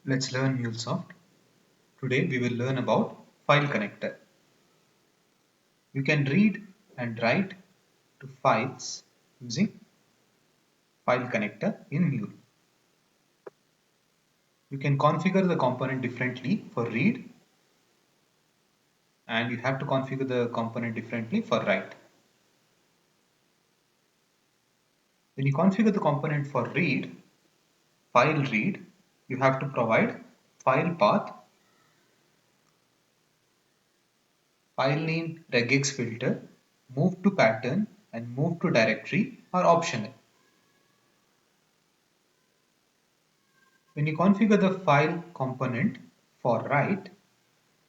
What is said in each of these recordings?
Let's learn MuleSoft. Today we will learn about file connector. You can read and write to files using file connector in Mule. You can configure the component differently for read, and you have to configure the component differently for write. When you configure the component for file read, you have to provide file path, file name regex filter, move to pattern and move to directory are optional. When you configure the file component for write,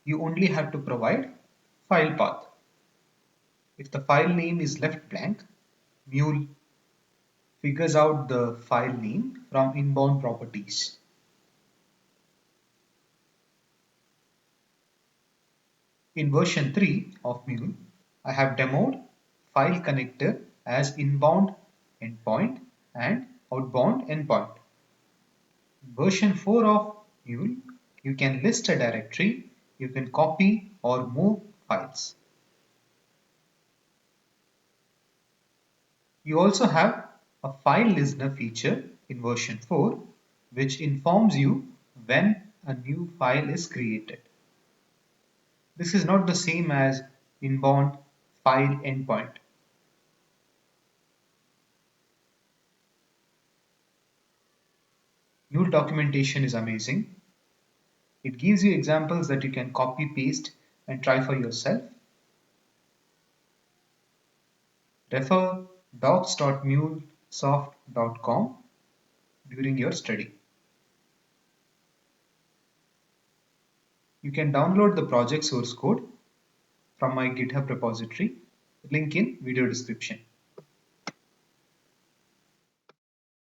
you only have to provide file path. If the file name is left blank, Mule figures out the file name from inbound properties. In version 3 of Mule, I have demoed file connector as inbound endpoint and outbound endpoint. In version 4 of Mule, you can list a directory, you can copy or move files. You also have a file listener feature in version 4 which informs you when a new file is created. This is not the same as inbound file endpoint. Mule documentation is amazing. It gives you examples that you can copy, paste, and try for yourself. Refer docs.mulesoft.com during your study. You can download the project source code from my GitHub repository, link in video description.